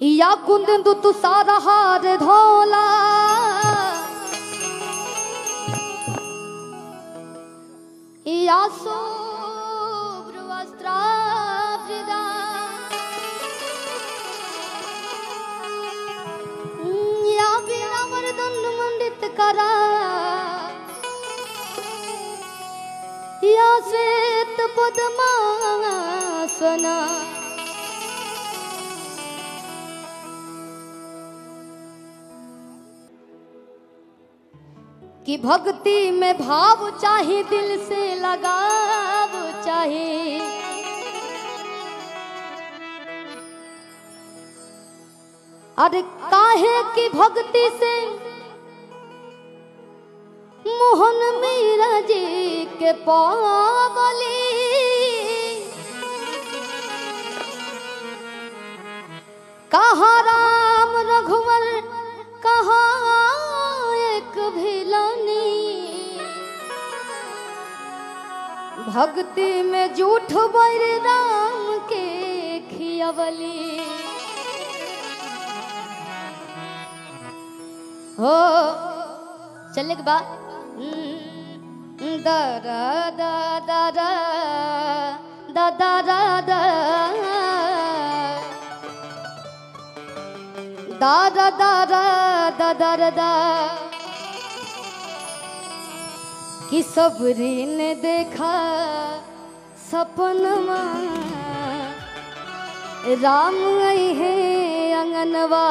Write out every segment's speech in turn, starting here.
या कुंदु तू सारा हार धोला या शुभ्र वस्त्रावृता या वीणा मृदंग मंडित करा या श्वेत पद्मासना कि भक्ति में भाव चाहे दिल से लगाव चाहे अरे काहे की भक्ति से मोहन मीरा जी के पावली कहाँ राम रघुवर कहाँ एक भिलानी भक्ति में झूठ बैर राम के खियावली हो चलने के बाद दा दा दा दा दा दा दा दा दा दा दा दा दा दा कि सबरी ने देखा सपनमा राम आई है अंगनवा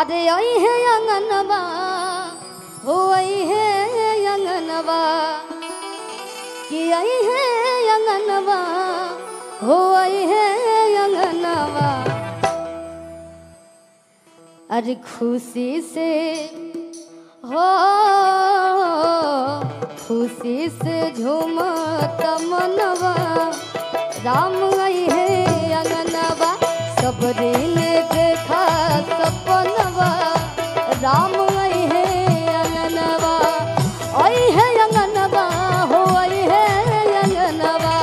अरे आई है अंगनवा हो आई है अंगनवा कि आई है अंगनवा हो आई है अंगनवा अरे खुशी से हो खुशी से झूमत मनवा राम आई है अंगनवा सबरी ने देखा सपनवा राम आई है अंगनवा आई है अंगनवा हो आई है अंगनवा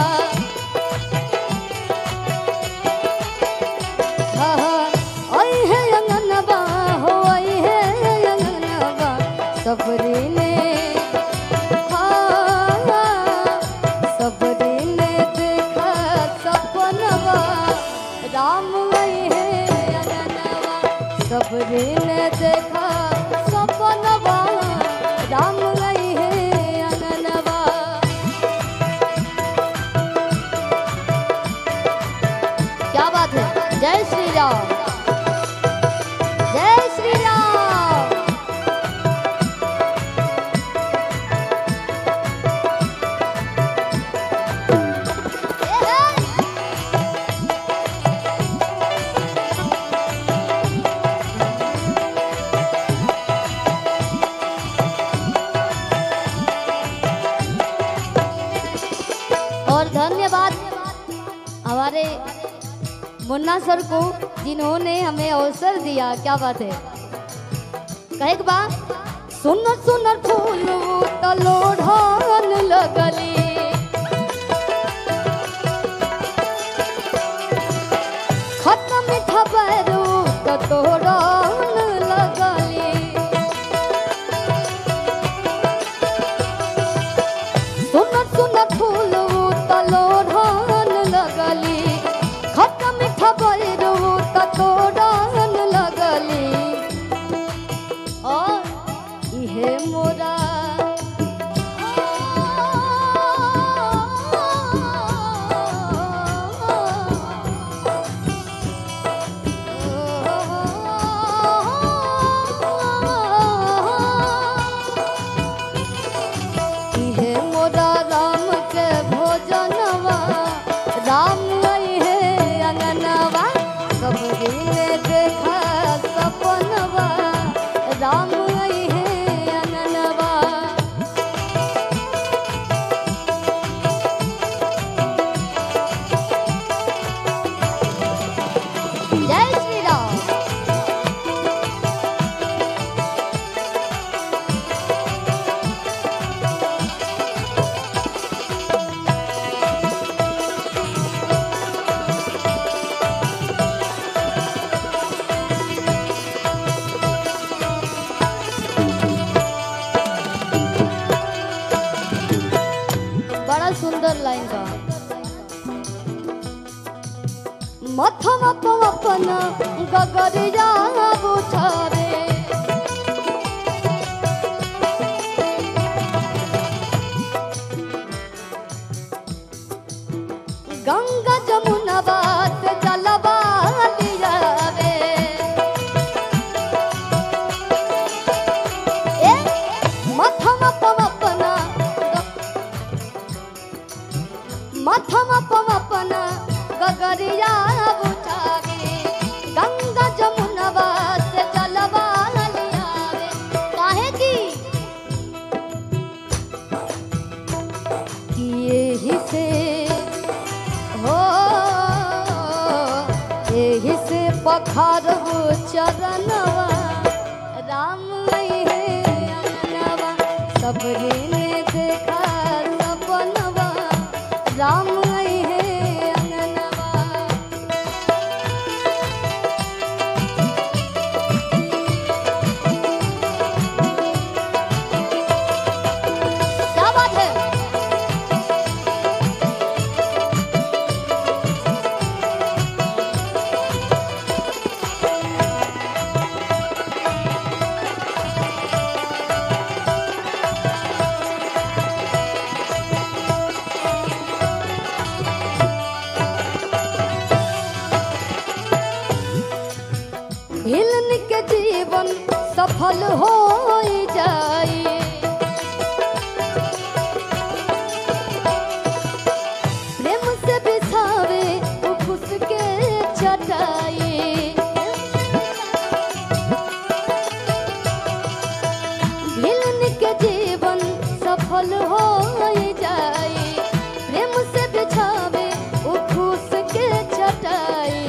आई है अंगनवा हो आई है अंगनवा सबरी ने सबरी ने देखा सपनवा राम आई है अंगनवा सबरी ने देखा सपनवा राम आई है अंगनवा क्या बात है जय श्री राम जय श्री राम और धन्यवाद हमारे मुन्ना सर को जिन्होंने हमें अवसर दिया क्या बात है कहे एक बार सुनर सुनर फूल तलोढ़न लगली खत्म मीठा बैरू तोड़न लगली सुनर सुनर फूल तलोढ़न लगली खत्म मीठा बैरू तोड़न लगली और इहे मोरा इहे मोरा राम के भोजनवा राम आई है अंगनवा सबरी ने देखा सपनवा राम आई है अंगनवा जय श्री राम मथवा पवन गगरिया उठावे गंगा जमुनवा से जलवा लियावे ए मथवा पवन गगरिया उठावे गंगा जमुनवा से जलवा लियावे काहे की यही से हो यही से पखारबो चरणवा राम है अंगनवा सबरे ने देखा सपनवा राम हिलन के जीवन सफल हो जाए प्रेम से बिछावे खुश के चटाई हिलन के जीवन सफल हो जाए प्रेम से बिछावे खुश के चटाई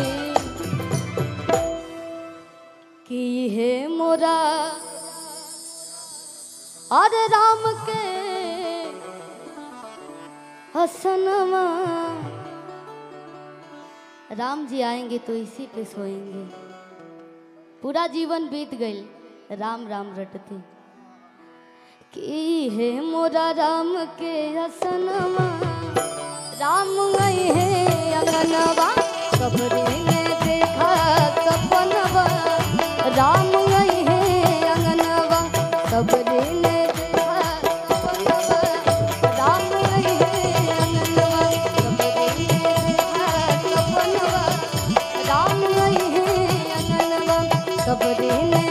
की है मोरा और राम के हसनमा राम जी आएंगे तो इसी पे सोएंगे पूरा जीवन बीत गई राम राम रटते की है मोरा राम के हसनमा राम गई है अंगनवा सबरे ने देखा सपनवा राम गई है अंगनवा सबरे ने देखा सपनवा राम गई है अंगनवा सबरे ने देखा सपनवा राम गई है अंगनवा सबरे ने